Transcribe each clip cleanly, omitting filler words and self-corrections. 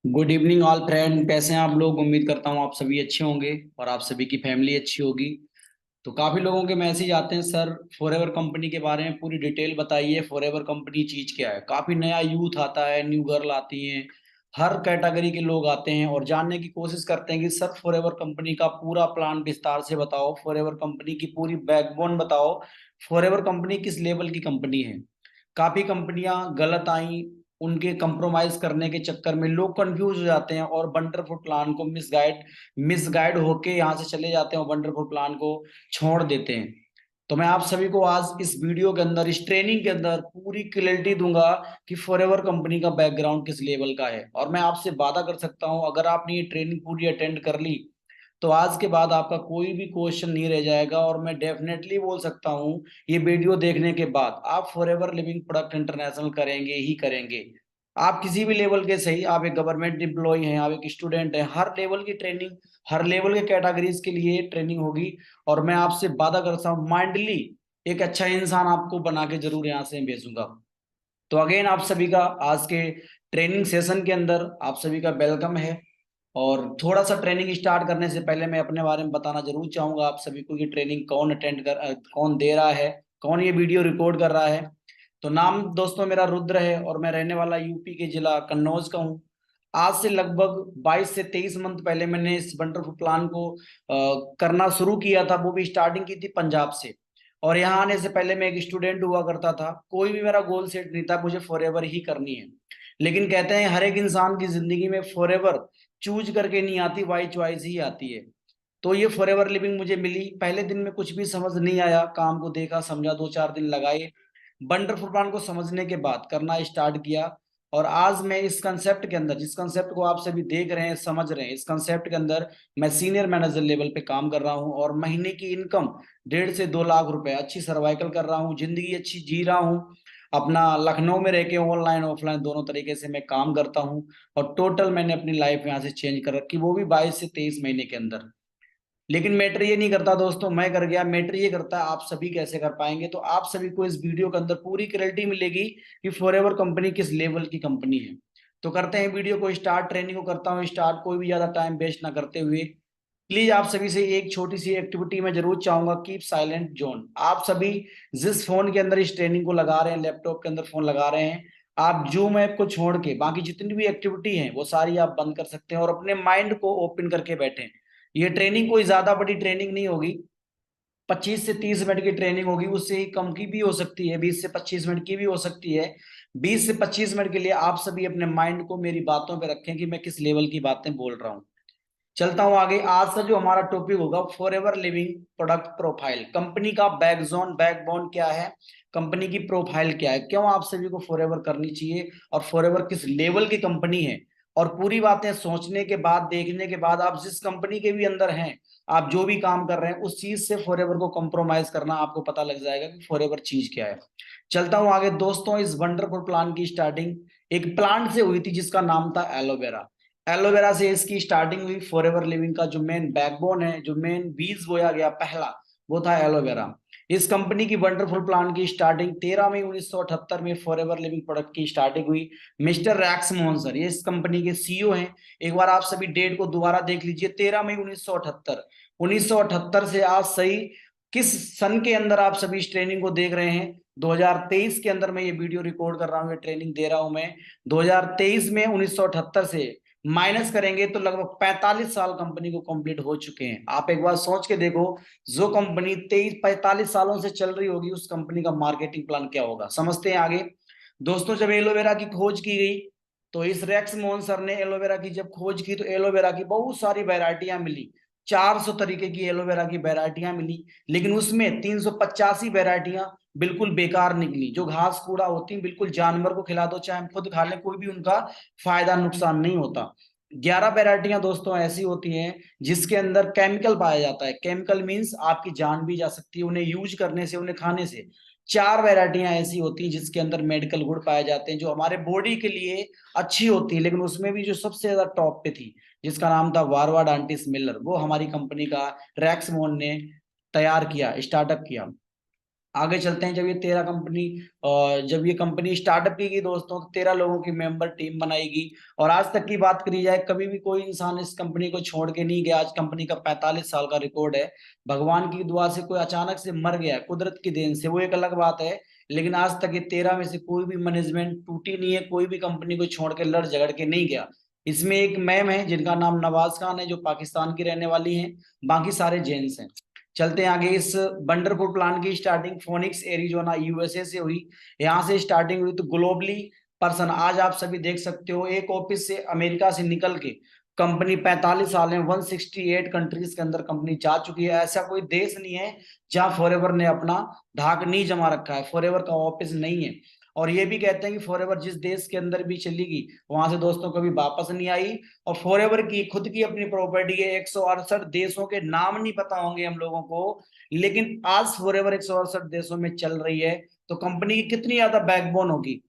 Good evening all friend. कैसे हैं आप लोग? उम्मीद करता हूँ आप सभी अच्छे होंगे और आप सभी की फैमिली अच्छी होगी। तो काफी लोगों के मैसेज आते हैं, सर फॉरएवर कंपनी के बारे में पूरी डिटेल बताइए, फॉरएवर कंपनी चीज क्या है। काफी नया यूथ आता है, न्यू गर्ल आती हैं, हर कैटेगरी के लोग आते हैं और जानने की कोशिश करते हैं कि सर फॉरएवर कंपनी का पूरा प्लान विस्तार से बताओ, फॉरएवर कंपनी की पूरी बैकबोन बताओ, फॉरएवर कंपनी किस लेवल की कंपनी है। काफी कंपनियां गलत आई, उनके कंप्रोमाइज करने के चक्कर में लोग कंफ्यूज हो जाते हैं और वंडरफुल प्लान को मिसगाइड मिसगाइड होके यहाँ से चले जाते हैं और वंडरफुल प्लान को छोड़ देते हैं। तो मैं आप सभी को आज इस वीडियो के अंदर, इस ट्रेनिंग के अंदर पूरी क्लैरिटी दूंगा कि फॉरएवर कंपनी का बैकग्राउंड किस लेवल का है। और मैं आपसे वादा कर सकता हूं, अगर आपने ये ट्रेनिंग पूरी अटेंड कर ली तो आज के बाद आपका कोई भी क्वेश्चन नहीं रह जाएगा। और मैं डेफिनेटली बोल सकता हूँ, ये वीडियो देखने के बाद आप फॉरएवर लिविंग प्रोडक्ट इंटरनेशनल करेंगे ही करेंगे। आप किसी भी लेवल के सही, आप एक गवर्नमेंट एम्प्लॉय हैं, आप एक स्टूडेंट हैं, हर लेवल की ट्रेनिंग, हर लेवल के कैटेगरीज के लिए ट्रेनिंग होगी। और मैं आपसे वादा करता हूँ, माइंडली एक अच्छा इंसान आपको बना के जरूर यहाँ से भेजूंगा। तो अगेन आप सभी का आज के ट्रेनिंग सेशन के अंदर आप सभी का वेलकम है। और थोड़ा सा ट्रेनिंग स्टार्ट करने से पहले मैं अपने बारे में बताना जरूर चाहूंगा आप सभी को कि ट्रेनिंग कौन दे रहा है, कौन ये वीडियो रिकॉर्ड कर रहा है। तो नाम दोस्तों मेरा रुद्र है और मैं रहने वाला यूपी के जिला कन्नौज का हूँ। आज से लगभग 22 से 23 मंथ पहले मैंने इस वंडरफुल प्लान को करना शुरू किया था। वो भी स्टार्टिंग की थी पंजाब से। और यहाँ आने से पहले मैं एक स्टूडेंट हुआ करता था, कोई भी मेरा गोल सेट नहीं था, मुझे फॉरएवर ही करनी है। लेकिन कहते हैं हर एक इंसान की जिंदगी में फॉरएवर चूज करके नहीं आती, बाई चॉइस ही आती है। तो ये फॉरएवर लिविंग मुझे मिली। पहले दिन में कुछ भी समझ नहीं आया, काम को देखा समझा, 2-4 दिन लगाए, वंडरफुल प्लान को समझने के बाद करना स्टार्ट किया। और आज मैं इस कंसेप्ट के अंदर, जिस कंसेप्ट को आप सभी देख रहे हैं, समझ रहे हैं, इस कंसेप्ट के अंदर मैं सीनियर मैनेजर लेवल पे काम कर रहा हूं और महीने की इनकम 1.5 से 2 लाख रुपए अच्छी सर्वाइकल कर रहा हूँ, जिंदगी अच्छी जी रहा हूँ। अपना लखनऊ में रह के ऑनलाइन ऑफलाइन दोनों तरीके से मैं काम करता हूँ। और टोटल मैंने अपनी लाइफ यहाँ से चेंज कर रखी, वो भी 22 से 23 महीने के अंदर। लेकिन मैटर ये नहीं करता दोस्तों मैं कर गया, मैटर ये करता है आप सभी कैसे कर पाएंगे। तो आप सभी को इस वीडियो के अंदर पूरी क्लैरिटी मिलेगी कि फॉरएवर कंपनी किस लेवल की कंपनी है। तो करते हैं वीडियो को स्टार्ट, ट्रेनिंग को करता हूँ स्टार्ट, कोई भी ज्यादा टाइम वेस्ट ना करते हुए। प्लीज आप सभी से एक छोटी सी एक्टिविटी मैं जरूर चाहूंगा, कीप साइलेंट जोन। आप सभी जिस फोन के अंदर इस ट्रेनिंग को लगा रहे हैं, लैपटॉप के अंदर फोन लगा रहे हैं, आप जूम ऐप को छोड़ के बाकी जितनी भी एक्टिविटी है वो सारी आप बंद कर सकते हैं और अपने माइंड को ओपन करके बैठे। ये ट्रेनिंग कोई ज्यादा बड़ी ट्रेनिंग नहीं होगी, 25 से 30 मिनट की ट्रेनिंग होगी, उससे ही कम की भी हो सकती है, 20 से 25 मिनट की भी हो सकती है। 20 से 25 मिनट के लिए आप सभी अपने माइंड को मेरी बातों पे रखें कि मैं किस लेवल की बातें बोल रहा हूँ। चलता हूं आगे। आज का जो हमारा टॉपिक होगा, forever living product profile. Company का बैकबोन क्या है, कंपनी की प्रोफाइल क्या है, क्यों आप सभी को फॉरएवर करनी चाहिए और फॉरएवर किस लेवल की कंपनी है। और पूरी बातें सोचने के बाद, देखने के बाद, आप जिस कंपनी के भी अंदर हैं, आप जो भी काम कर रहे हैं, उस चीज से फॉरएवर को कंप्रोमाइज करना आपको पता लग जाएगा कि फॉरएवर चीज क्या है। चलता हूं आगे दोस्तों। इस वंडरफुल प्लान की स्टार्टिंग एक प्लांट से हुई थी जिसका नाम था एलोवेरा। एलोवेरा से इसकी स्टार्टिंग हुई। फॉरएवर लिविंग का जो मेन बैकबोन है, जो मेन बीज बोया गया पहला, वो था एलोवेरा। इस कंपनी की वंडरफुल प्लान की स्टार्टिंग 13 मई 1978 में फॉरएवर लिविंग प्रोडक्ट की स्टार्टिंग हुई। मिस्टर रैक्स मोहन सर ये इस कंपनी के सीईओ हैं। एक बार आप सभी डेट को दोबारा देख लीजिए, 13 मई 1978। 1978 से आज सही किस सन के अंदर आप सभी इस ट्रेनिंग को देख रहे हैं? 2023 के अंदर मैं ये वीडियो रिकॉर्ड कर रहा हूँ, ये ट्रेनिंग दे रहा हूं मैं 2023 में। 1978 से माइनस करेंगे तो लगभग 45 साल कंपनी को कंप्लीट हो चुके हैं। आप एक बार सोच के देखो, जो कंपनी 23-45 सालों से चल रही होगी, उस कंपनी का मार्केटिंग प्लान क्या होगा। समझते हैं आगे दोस्तों। जब एलोवेरा की खोज की गई तो इस रेक्स मोहन सर ने एलोवेरा की जब खोज की तो एलोवेरा की बहुत सारी वैरायटियां मिली। 400 तरीके की एलोवेरा की वैरायटियां मिली, लेकिन उसमें 385 वैरायटियां बिल्कुल बेकार निकली। जो घास कूड़ा होती बिल्कुल जानवर को खिला दो चाहे हम खुद खा लें, कोई भी उनका फायदा नुकसान नहीं होता। 11 वैरायटियां दोस्तों ऐसी होती हैं जिसके अंदर केमिकल पाया जाता है। केमिकल मींस आपकी जान भी जा सकती है उन्हें यूज करने से, उन्हें खाने से। 4 वैरायटियां ऐसी होती हैं जिसके अंदर मेडिकल गुण पाए जाते हैं, जो हमारे बॉडी के लिए अच्छी होती है। लेकिन उसमें भी जो सबसे ज्यादा टॉप पे थी, जिसका नाम था वारवाडांटिस मिलर, वो हमारी कंपनी का रैक्समोन ने तैयार किया, स्टार्टअप किया। आगे चलते हैं। जब ये कंपनी स्टार्टअप की गई दोस्तों, तो 13 लोगों की मेंबर टीम बनाएगी। और आज तक की बात करी जाए, कभी भी कोई इंसान इस कंपनी को छोड़ के नहीं गया। आज कंपनी का 45 साल का रिकॉर्ड है। भगवान की दुआ से कोई अचानक से मर गया, कुदरत की देन से, वो एक अलग बात है। लेकिन आज तक ये 13 में से कोई भी मैनेजमेंट टूटी नहीं है, कोई भी कंपनी को छोड़ के लड़ झगड़ के नहीं गया। इसमें एक मैम है जिनका नाम नवाज खान है, जो पाकिस्तान की रहने वाली हैं। बाकी सारे जेंट्स हैं। चलते हैं आगे। इस बंडरपुर प्लान की स्टार्टिंग फोनिक्स एरिजोना यूएसए से हुई। यहाँ से स्टार्टिंग हुई। तो ग्लोबली पर्सन आज आप सभी देख सकते हो, एक ऑफिस से अमेरिका से निकल के कंपनी 45 साल में 168 कंट्रीज के अंदर कंपनी जा चुकी है। ऐसा कोई देश नहीं है जहां फॉरएवर ने अपना धाक नहीं जमा रखा है, फॉरएवर का ऑफिस नहीं है। और ये भी कहते हैं कि फॉरएवर जिस देश के अंदर भी चलेगी, वहां से दोस्तों कभी वापस नहीं आई। और फॉरएवर की खुद की अपनी प्रॉपर्टी है। 168 देशों के नाम नहीं पता होंगे हम लोगों को, लेकिन आज फॉरएवर 168 देशों में चल रही है। तो कंपनी की कितनी ज्यादा बैकबोन होगी।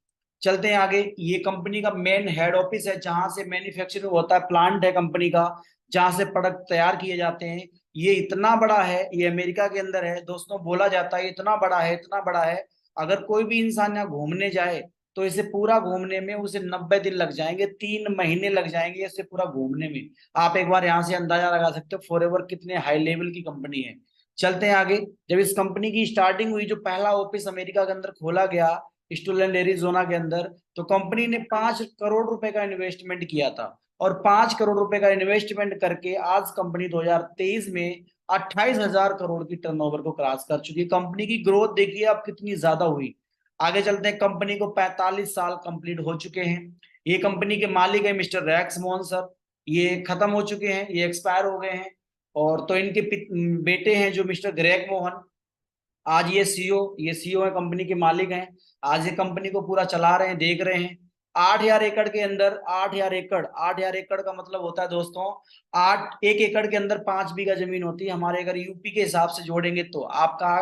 चलते हैं आगे। ये कंपनी का मेन हेड ऑफिस है, जहां से मैन्युफैक्चरिंग होता है, प्लांट है कंपनी का, जहां से प्रोडक्ट तैयार किए जाते हैं। ये इतना बड़ा है, ये अमेरिका के अंदर है दोस्तों। बोला जाता है इतना बड़ा है, इतना बड़ा है, अगर कोई भी इंसान यहाँ घूमने जाए तो इसे पूरा घूमने में उसे 90 दिन लग जाएंगे, 3 महीने लग जाएंगे इसे पूरा घूमने में। आप एक बार यहाँ से अंदाजा लगा सकते हो फॉरएवर कितने हाई लेवल की कंपनी है। चलते हैं आगे। जब इस कंपनी की स्टार्टिंग हुई, जो पहला ऑफिस अमेरिका के अंदर खोला गया, स्टूडेंट एरिजोना के अंदर, तो कंपनी ने 5 करोड़ रुपए का इन्वेस्टमेंट किया था। और 5 करोड़ रुपए का इन्वेस्टमेंट करके आज कंपनी 2023 में 28,000 करोड़ की टर्नओवर को क्रॉस कर चुकी है। कंपनी की ग्रोथ देखिए अब कितनी ज्यादा हुई। आगे चलते हैं। कंपनी को 45 साल कंप्लीट हो चुके हैं। ये कंपनी के मालिक है मिस्टर रैक्स मोहन सर। ये खत्म हो चुके हैं, ये एक्सपायर हो गए हैं। और तो इनके बेटे हैं जो मिस्टर ग्रेग मोहन, आज ये सीईओ है, कंपनी के मालिक हैं। आज ये कंपनी को पूरा चला रहे हैं, देख रहे हैं। 8,000 एकड़ के अंदर, 8,000 एकड़, 8,000 एकड़ का मतलब होता है दोस्तों, 1 एकड़ के अंदर 5 बीघा जमीन होती है हमारे, अगर यूपी के हिसाब से जोड़ेंगे तो। आपका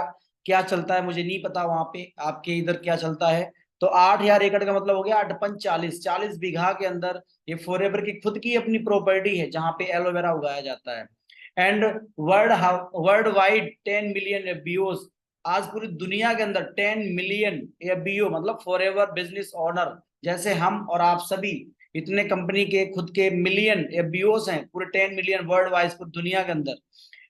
क्या चलता है मुझे नहीं पता, वहां पे आपके इधर क्या चलता है। तो 8,000 एकड़ का मतलब हो गया 8 × 5 = 40, 40 बीघा के अंदर ये फॉरएवर की खुद की अपनी प्रॉपर्टी है, जहां पे एलोवेरा उगाया जाता है। And world wide 10 million FBO, आज पूरी दुनिया के अंदर 10 मिलियन एफबीओ मतलब फॉरएवर बिजनेस ओनर, जैसे हम और आप सभी, इतने कंपनी के खुद के मिलियन एफबीओस हैं, पूरे 10 मिलियन वर्ल्ड वाइज पूरी दुनिया के अंदर।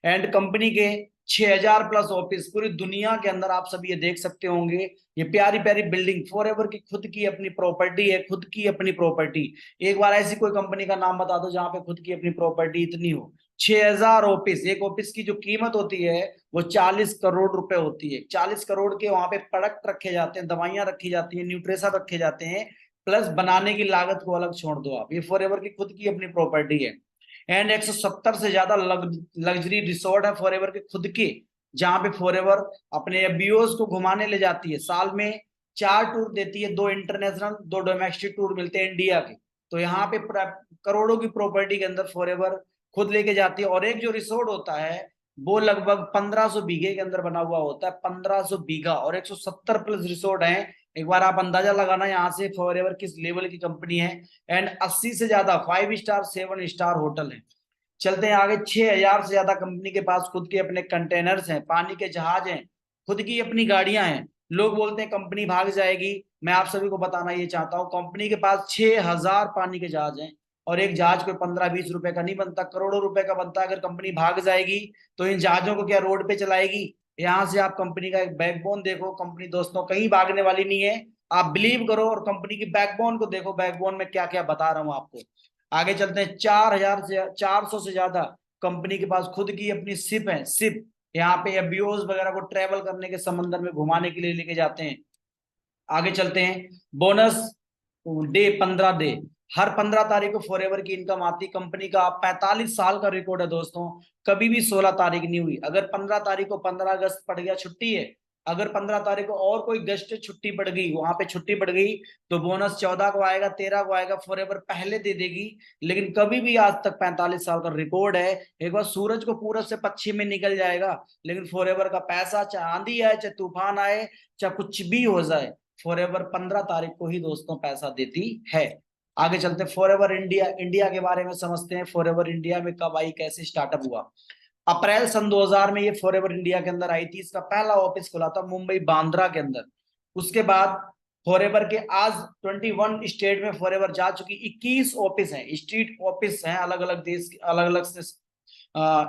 एंड कंपनी के 6,000 प्लस ऑफिस पूरी दुनिया के अंदर, आप सभी ये देख सकते होंगे। ये प्यारी प्यारी बिल्डिंग फॉरएवर की खुद की अपनी प्रॉपर्टी है, खुद की अपनी प्रॉपर्टी। एक बार ऐसी कोई कंपनी का नाम बता दो जहां पे खुद की अपनी प्रॉपर्टी इतनी हो। 6,000 ऑफिस, एक ऑफिस की जो कीमत होती है वो 40 करोड़ रुपए होती है। 40 करोड़ के वहां पे प्रोडक्ट रखे जाते हैं, दवाइयां रखी जाती हैं, न्यूट्रिशन रखे जाते हैं, प्लस बनाने की लागत को अलग छोड़ दो आप। ये फॉरएवर की खुद की अपनी प्रॉपर्टी है। एंड 170 से ज्यादा लग्जरी रिसोर्ट है फॉरएवर के खुद के, जहां पे फॉरएवर अपने एफबीओस को घुमाने ले जाती है। साल में 4 टूर देती है, 2 इंटरनेशनल, 2 डोमेस्टिक टूर मिलते हैं इंडिया के। तो यहाँ पे करोड़ों की प्रॉपर्टी के अंदर फॉरएवर खुद लेके जाती है। और एक जो रिसोर्ट होता है वो लगभग 1,500 बीघे के अंदर बना हुआ होता है, 1,500 बीघा, और 170 प्लस रिसोर्ट हैं। एक बार आप अंदाजा लगाना यहाँ से फॉरएवर किस लेवल की कंपनी है। एंड 80 से ज्यादा 5 स्टार 7 स्टार होटल है। चलते हैं आगे। 6,000 से ज्यादा कंपनी के पास खुद के अपने कंटेनर्स हैं, पानी के जहाज हैं, खुद की अपनी गाड़ियां हैं। लोग बोलते हैं कंपनी भाग जाएगी, मैं आप सभी को बताना ये चाहता हूँ, कंपनी के पास 6,000 पानी के जहाज हैं। और एक जहाज कोई 15-20 रुपए का नहीं बनता, करोड़ों रुपए का बनता है। अगर कंपनी भाग जाएगी तो इन जहाजों को क्या रोड पे चलाएगी। यहाँ से आप कंपनी का एक बैकबोन देखो। कंपनी दोस्तों कहीं भागने वाली नहीं है, आप बिलीव करो। और कंपनी की बैकबोन को देखो, बैकबोन में क्या क्या बता रहा हूँ आपको। आगे चलते हैं। 4,000 से 400 से ज्यादा कंपनी के पास खुद की अपनी शिप है, शिप। यहाँ पे एफबीओस वगैरह को ट्रेवल करने के, समंदर में घुमाने के लिए लेके जाते हैं। आगे चलते हैं। बोनस डे 15 डे, हर 15 तारीख को फॉरएवर की इनकम आती। कंपनी का 45 साल का रिकॉर्ड है दोस्तों, कभी भी 16 तारीख नहीं हुई। अगर 15 तारीख को 15 अगस्त पड़ गया, छुट्टी है। अगर 15 तारीख को और कोई गेस्ट छुट्टी पड़ गई, वहां पे छुट्टी पड़ गई, तो बोनस 14 को आएगा, 13 को आएगा, फॉरएवर पहले दे देगी। लेकिन कभी भी आज तक 45 साल का रिकॉर्ड है। एक बार सूरज को पूरब से पश्चिम में निकल जाएगा, लेकिन फॉरएवर का पैसा, चाहे आंधी आए, चाहे तूफान आए, चाहे कुछ भी हो जाए, फॉरएवर 15 तारीख को ही दोस्तों पैसा देती है। आगे चलते फॉरएवर इंडिया, इंडिया के बारे में समझते हैं। फॉरएवर इंडिया में कब आई, कैसे स्टार्टअप हुआ। अप्रैल सन 2000 में ये फॉरएवर इंडिया के अंदर आई थी। इसका पहला ऑफिस खुला था मुंबई बांद्रा के अंदर। उसके बाद फॉरएवर के आज 21 स्टेट में फॉरएवर जा चुकी, 21 ऑफिस हैं, स्ट्रीट ऑफिस हैं अलग अलग देश के, अलग अलग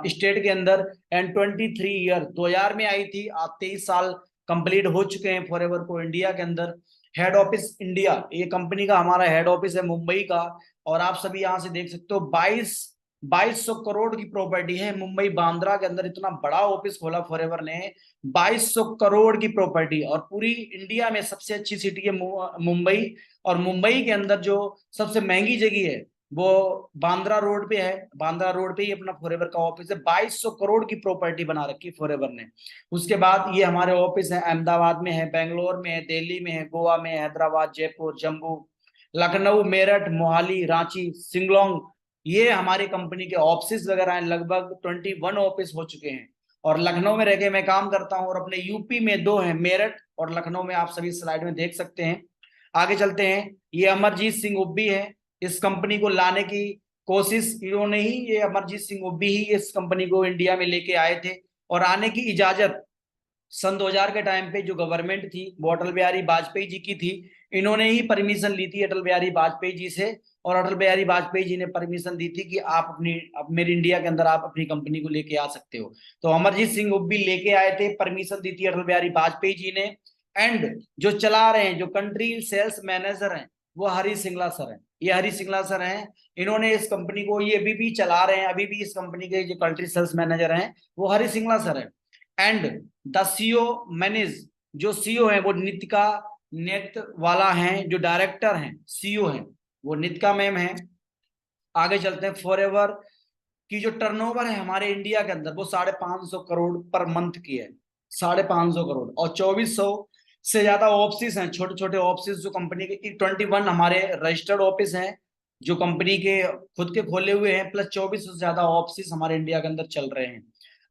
स्टेट के अंदर। एंड 23 ईयर 2000 में आई थी, आज 23 साल कंप्लीट हो चुके हैं फॉरएवर को इंडिया के अंदर। हेड ऑफिस इंडिया, ये कंपनी का हमारा हेड ऑफिस है मुंबई का। और आप सभी यहां से देख सकते हो 2200 करोड़ की प्रॉपर्टी है मुंबई बांद्रा के अंदर। इतना बड़ा ऑफिस खोला फॉरएवर ने, 2200 करोड़ की प्रॉपर्टी। और पूरी इंडिया में सबसे अच्छी सिटी है मुंबई। और मुंबई के अंदर जो सबसे महंगी जगह है वो बांद्रा रोड पे है। बांद्रा रोड पे ही अपना फॉरएवर का ऑफिस है। 2200 करोड़ की प्रॉपर्टी बना रखी फॉरएवर ने। उसके बाद ये हमारे ऑफिस है अहमदाबाद में है, बेंगलोर में है, दिल्ली में है, गोवा में, हैदराबाद, जयपुर, जम्मू, लखनऊ, मेरठ, मोहाली, रांची, शिंगलोंग, ये हमारी कंपनी के ऑफिस वगैरह हैं। लगभग 21 ऑफिस हो चुके हैं। और लखनऊ में रह के मैं काम करता हूँ। और अपने यूपी में 2 हैं, मेरठ और लखनऊ में, आप सभी स्लाइड में देख सकते हैं। आगे चलते हैं। ये अमरजीत सिंह उब्बी है। इस कंपनी को लाने की कोशिश इन्होंने ही, ये अमरजीत सिंह उब्बी ही इस कंपनी को इंडिया में लेके आए थे। और आने की इजाजत सन 2000 के टाइम पे जो गवर्नमेंट थी वो अटल बिहारी वाजपेयी जी की थी। इन्होंने ही परमिशन ली थी अटल बिहारी वाजपेयी जी से। और अटल बिहारी वाजपेयी जी ने परमिशन दी थी कि आप मेरे इंडिया के अंदर आप अपनी कंपनी को लेके आ सकते हो। तो अमरजीत सिंह उब्बी लेके आए थे, परमिशन दी थी अटल बिहारी वाजपेयी जी ने। एंड जो चला रहे हैं, जो कंट्री सेल्स मैनेजर हैं, वो हरी सिंगला सर हैं। ये हरी सिंगला सर हैं, इन्होंने इस कंपनी को, ये अभी भी चला रहे हैं। अभी भी इस कंपनी के जो कंट्री सेल्स मैनेजर हैं वो हरी सिंगला सर है। एंड द सीओ मैनेज, जो सीईओ है वो नितिका नेत वाला हैं। जो डायरेक्टर हैं, सीईओ हैं, वो नितिका मैम है। आगे चलते हैं। फॉरएवर की जो टर्नओवर है हमारे इंडिया के अंदर वो 550 करोड़ पर मंथ की है। 550 करोड़। और 2400 से ज्यादा ऑफिस हैं, छोटे छोटे ऑफिस जो कंपनी के। 21 हमारे रजिस्टर्ड ऑफिस हैं जो कंपनी के खुद के खोले हुए हैं, प्लस 2400 से ज्यादा ऑफिस हमारे इंडिया के अंदर चल रहे हैं।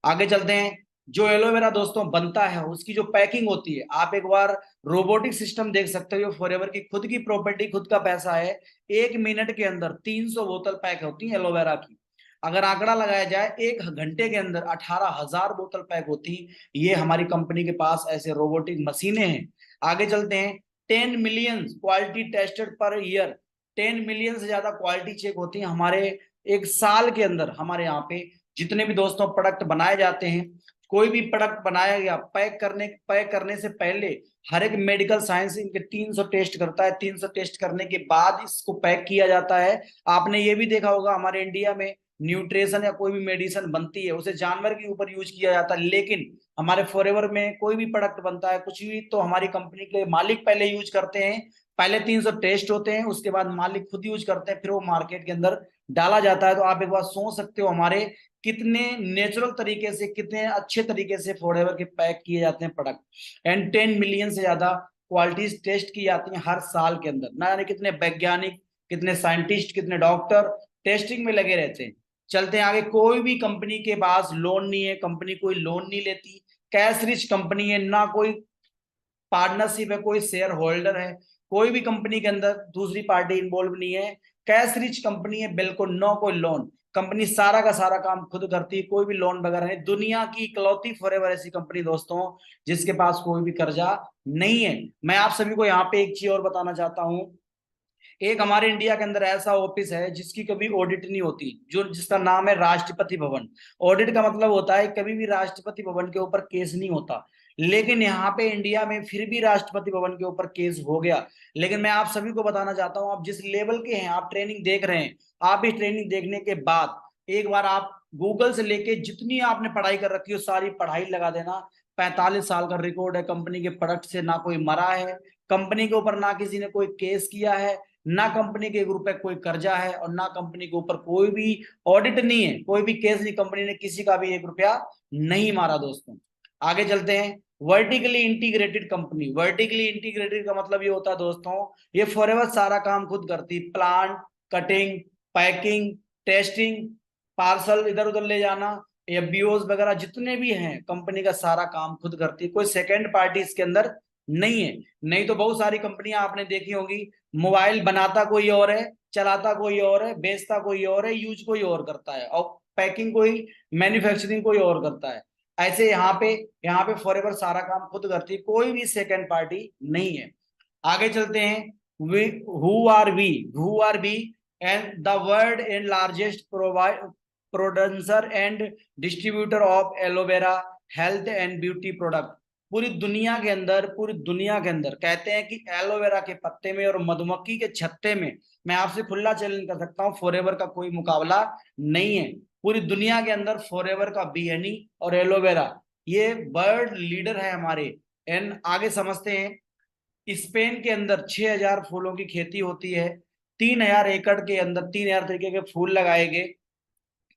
आगे चलते हैं। जो एलोवेरा दोस्तों बनता है उसकी जो पैकिंग होती है, आप एक बार रोबोटिक सिस्टम देख सकते हो। फॉरएवर की खुद की प्रॉपर्टी, खुद का पैसा है। 1 मिनट के अंदर 300 बोतल पैक होती है एलोवेरा की। अगर आंकड़ा लगाया जाए 1 घंटे के अंदर 18,000 बोतल पैक होती। ये हमारी कंपनी के पास ऐसे रोबोटिक मशीनें हैं। आगे चलते हैं। 10 million quality tested per year, 10 million से ज्यादा क्वालिटी चेक होती है हमारे एक साल के अंदर। हमारे यहाँ पे जितने भी दोस्तों प्रोडक्ट बनाए जाते हैं, कोई भी प्रोडक्ट बनाया गया, पैक करने से पहले हर एक मेडिकल साइंस इनके 300 टेस्ट करता है। 300 टेस्ट करने के बाद इसको पैक किया जाता है। आपने ये भी देखा होगा हमारे इंडिया में न्यूट्रिशन या कोई भी मेडिसिन बनती है उसे जानवर के ऊपर यूज किया जाता है। लेकिन हमारे फॉरएवर में कोई भी प्रोडक्ट बनता है, कुछ भी, तो हमारी कंपनी के मालिक पहले यूज करते हैं। पहले 300 टेस्ट होते हैं, उसके बाद मालिक खुद यूज करते हैं, फिर वो मार्केट के अंदर डाला जाता है। तो आप एक बार सोच सकते हो हमारे कितने नेचुरल तरीके से, कितने अच्छे तरीके से फॉरएवर के पैक किए जाते हैं प्रोडक्ट। एंड 10 मिलियन से ज्यादा क्वालिटीज टेस्ट की जाती हैं हर साल के अंदर। ना जाने कितने वैज्ञानिक, कितने साइंटिस्ट, कितने डॉक्टर टेस्टिंग में लगे रहते हैं। चलते हैं आगे। कोई भी कंपनी के पास लोन नहीं है, कंपनी कोई लोन नहीं लेती। कैश रिच कंपनी है, ना कोई पार्टनरशिप है, कोई शेयर होल्डर है, कोई भी कंपनी के अंदर दूसरी पार्टी इन्वॉल्व नहीं है। कैश रिच कंपनी है बिल्कुल, नो कोई लोन। कंपनी सारा का सारा काम खुद करती है, कोई भी लोन वगैरह नहीं। दुनिया की इकलौती फॉरएवर ऐसी कंपनी दोस्तों जिसके पास कोई भी कर्जा नहीं है। मैं आप सभी को यहाँ पे एक चीज और बताना चाहता हूँ। एक हमारे इंडिया के अंदर ऐसा ऑफिस है जिसकी कभी ऑडिट नहीं होती, जो जिसका नाम है राष्ट्रपति भवन। ऑडिट का मतलब होता है कभी भी राष्ट्रपति भवन के ऊपर केस नहीं होता। लेकिन यहाँ पे इंडिया में फिर भी राष्ट्रपति भवन के ऊपर केस हो गया। लेकिन मैं आप सभी को बताना चाहता हूँ, आप जिस लेवल के हैं, आप ट्रेनिंग देख रहे हैं, आप इस ट्रेनिंग देखने के बाद एक बार आप गूगल से लेके जितनी आपने पढ़ाई कर रखी हो सारी पढ़ाई लगा देना। 45 साल का रिकॉर्ड है कंपनी के प्रोडक्ट से, ना कोई मरा है कंपनी के ऊपर, ना किसी ने कोई केस किया है, ना कंपनी के ग्रुप पे कोई कर्जा है, और ना कंपनी के ऊपर कोई भी ऑडिट नहीं है, कोई भी केस नहीं, कंपनी ने किसी का भी 1 रुपया नहीं मारा दोस्तों। आगे चलते हैं। Vertically integrated company. Vertically integrated का मतलब ये होता है दोस्तों, ये फॉरएवर सारा काम खुद करती। Plant, cutting, packing, testing, parcel इधर उधर ले जाना, एफबीओज वगैरह जितने भी हैं, कंपनी का सारा काम खुद करती है। कोई सेकेंड पार्टी इसके अंदर नहीं है। नहीं तो बहुत सारी कंपनियां आपने देखी होंगी, मोबाइल बनाता कोई और है, चलाता कोई और है, बेचता कोई और है, यूज कोई और करता है। और पैकिंग कोई, मैन्युफैक्चरिंग कोई और करता है। ऐसे यहाँ पे फॉरएवर सारा काम खुद करती है, कोई भी सेकंड पार्टी नहीं है। आगे चलते हैं। Who are we and the world and largest producer and distributor of aloe vera health and beauty product. पूरी दुनिया के अंदर कहते हैं कि एलोवेरा के पत्ते में और मधुमक्खी के छत्ते में, मैं आपसे खुला चैलेंज कर सकता हूँ, फॉरएवर का कोई मुकाबला नहीं है। पूरी दुनिया के अंदर फॉरएवर का बी हनी और एलोवेरा ये वर्ल्ड लीडर है हमारे। एंड आगे समझते हैं। स्पेन के अंदर 6000 फूलों की खेती होती है। 3000 एकड़ के अंदर 3000 तरीके के फूल लगाए गए।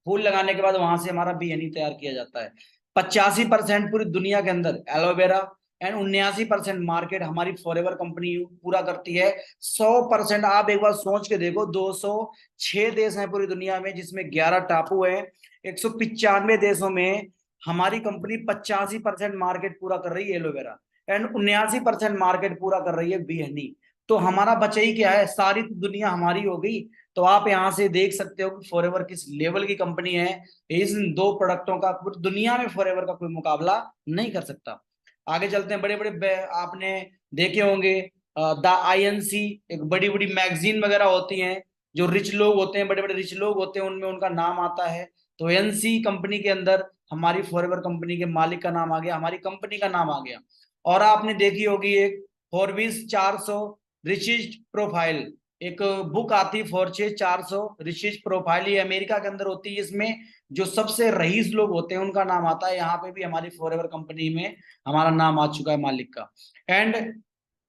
फूल लगाने के बाद वहां से हमारा बियनी तैयार किया जाता है। 85% पूरी दुनिया के अंदर एलोवेरा एंड 79% मार्केट हमारी फॉरएवर कंपनी पूरा करती है। 100% आप एक बार सोच के देखो, 206 देश हैं पूरी दुनिया में, जिसमें 11 टापू हैं। 195 देशों में हमारी कंपनी 85% मार्केट पूरा कर रही है एलोवेरा एंड 79% मार्केट पूरा कर रही है बी हनी। तो हमारा बचा ही क्या है, सारी दुनिया हमारी हो गई। तो आप यहां से देख सकते हो कि फॉरएवर किस लेवल की कंपनी है। इन दो प्रोडक्टों का पूरी दुनिया में फॉरएवर का कोई मुकाबला नहीं कर सकता। आगे चलते हैं। बड़े बड़े आपने देखे होंगे द आईएनसी, एक बड़ी बड़ी मैगजीन वगैरह होती हैं, जो रिच लोग होते हैं, बड़े बड़े रिच लोग होते हैं, उनमें उनका नाम आता है। तो एनसी कंपनी के अंदर हमारी फॉरएवर कंपनी के मालिक का नाम आ गया, हमारी कंपनी का नाम आ गया। और आपने देखी होगी एक फॉरब्स 400 रिचिस्ट प्रोफाइल, एक बुक आती फॉर्चेज 400 रिचिस्ट प्रोफाइल, ये अमेरिका के अंदर होती है। इसमें जो सबसे रईस लोग होते हैं उनका नाम आता है। यहाँ पे भी हमारी फॉरएवर कंपनी में हमारा नाम आ चुका है मालिक का। एंड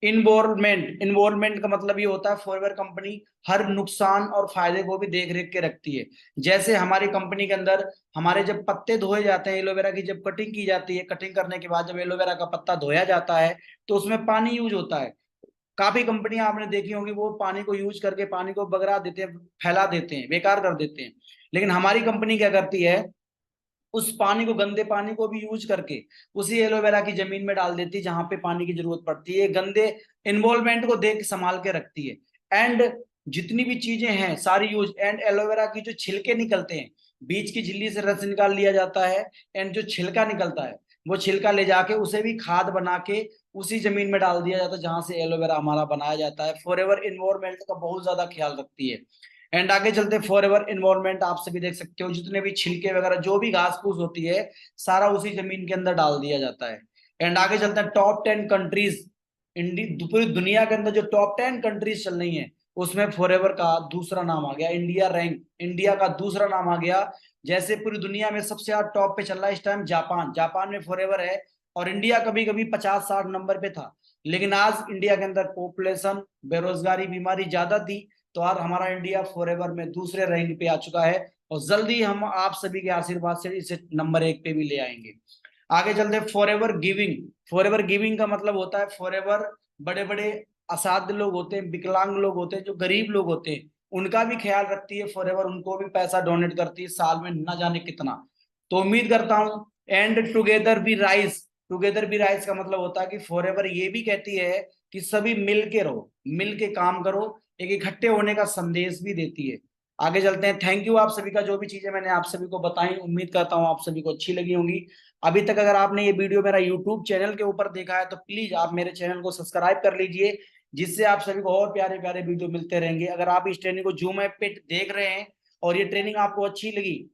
इन्वॉल्वमेंट का मतलब ये होता है फॉरएवर कंपनी हर नुकसान और फायदे को भी देख रेख के रखती है। जैसे हमारी कंपनी के अंदर हमारे जब पत्ते धोए जाते हैं, एलोवेरा की जब कटिंग की जाती है, कटिंग करने के बाद जब एलोवेरा का पत्ता धोया जाता है तो उसमें पानी यूज होता है। काफी कंपनियां आपने देखी होंगी वो पानी को यूज करके पानी को बगरा देते हैं, फैला देते हैं, बेकार कर देते हैं। लेकिन हमारी कंपनी क्या करती है, उस पानी को, गंदे पानी को भी यूज करके उसी एलोवेरा की जमीन में डाल देती है जहां पे पानी की जरूरत पड़ती है। गंदे इन्वॉल्वमेंट को देख संभाल के रखती है। एंड जितनी भी चीजें हैं सारी यूज। एंड एलोवेरा की जो छिलके निकलते हैं, बीज की झिल्ली से रस निकाल लिया जाता है। एंड जो छिलका निकलता है वो छिलका ले जाके उसे भी खाद बना के उसी जमीन में डाल दिया जाता है जहां से एलोवेरा हमारा बनाया जाता है। फॉरएवर इन्वायरमेंट का बहुत ज्यादा ख्याल रखती है। एंड आगे चलते, फॉरएवर इन्वायरमेंट आप सभी देख सकते हो, जितने भी छिलके वगैरह जो भी घास फूस होती है सारा उसी जमीन के अंदर डाल दिया जाता है। एंड आगे चलते हैं टॉप 10 कंट्रीज। पूरी दुनिया के अंदर जो टॉप 10 कंट्रीज चल रही हैं उसमें फॉरएवर का दूसरा नाम आ गया। इंडिया का दूसरा नाम आ गया। जैसे पूरी दुनिया में सबसे ज्यादा टॉप पे चल रहा है इस टाइम जापान में फॉरएवर है। और इंडिया कभी कभी 50-60 नंबर पे था, लेकिन आज इंडिया के अंदर पॉपुलेशन, बेरोजगारी, बीमारी ज्यादा थी, तो आज हमारा इंडिया फॉरएवर में दूसरे रैंक पे आ चुका है। और जल्दी हम आप सभी के आशीर्वाद से इसे नंबर 1 पे भी ले आएंगे। आगे चलते, फॉरएवर गिविंग का मतलब होता है फॉरएवर बड़े बड़े असाध्य लोग होते हैं, विकलांग लोग होते हैं, जो गरीब लोग होते हैं, उनका भी ख्याल रखती है फॉरएवर, उनको भी पैसा डोनेट करती है साल में न जाने कितना। तो उम्मीद करता हूं। एंड टुगेदर भी राइज का मतलब होता है कि फॉरएवर ये भी कहती है कि सभी मिल के रहो, मिल के काम करो, एक इकट्ठे होने का संदेश भी देती है। आगे चलते हैं। थैंक यू आप सभी का, जो भी चीजें मैंने आप सभी को बताई उम्मीद करता हूँ आप सभी को अच्छी लगी होंगी। अभी तक अगर आपने ये वीडियो मेरा यूट्यूब चैनल के ऊपर देखा है तो प्लीज आप मेरे चैनल को सब्सक्राइब कर लीजिए, जिससे आप सभी को और प्यारे प्यारे वीडियो मिलते रहेंगे। अगर आप इस ट्रेनिंग को जूम ऐप पे देख रहे हैं और ये ट्रेनिंग आपको अच्छी लगी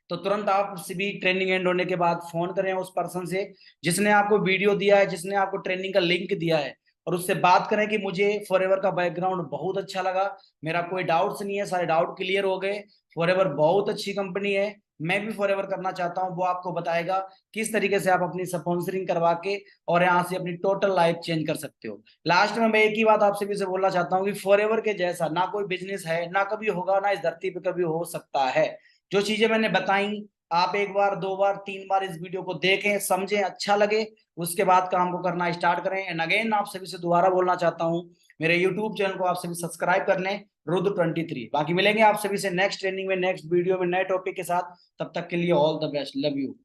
तो तुरंत आप भी ट्रेनिंग एंड होने के बाद फोन करें उस पर्सन से जिसने आपको वीडियो दिया है, जिसने आपको ट्रेनिंग का लिंक दिया है, और उससे बात करें कि मुझे फॉरएवर का बैकग्राउंड बहुत अच्छा लगा, मेरा कोई डाउट्स नहीं है, सारे डाउट क्लियर हो गए। फॉरएवर बहुत अच्छी कंपनी है, मैं भी फॉरएवर करना चाहता हूं, वो आपको बताएगा किस तरीके से आप अपनी स्पॉन्सरिंग करवा के और यहाँ से अपनी टोटल लाइफ चेंज कर सकते हो। लास्ट में मैं एक ही बात आप सभी से बोलना चाहता हूँ कि फॉरएवर के जैसा ना कोई बिजनेस है, ना कभी होगा, ना इस धरती पे कभी हो सकता है। जो चीजें मैंने बताई आप एक बार, दो बार, तीन बार इस वीडियो को देखें, समझें, अच्छा लगे, उसके बाद काम को करना स्टार्ट करें। एंड अगेन आप सभी से दोबारा बोलना चाहता हूं, मेरे यूट्यूब चैनल को आप सभी सब्सक्राइब कर लें, रुद्र23। बाकी मिलेंगे आप सभी से नेक्स्ट ट्रेनिंग में, नेक्स्ट वीडियो में, नए टॉपिक के साथ। तब तक के लिए all the best, love you.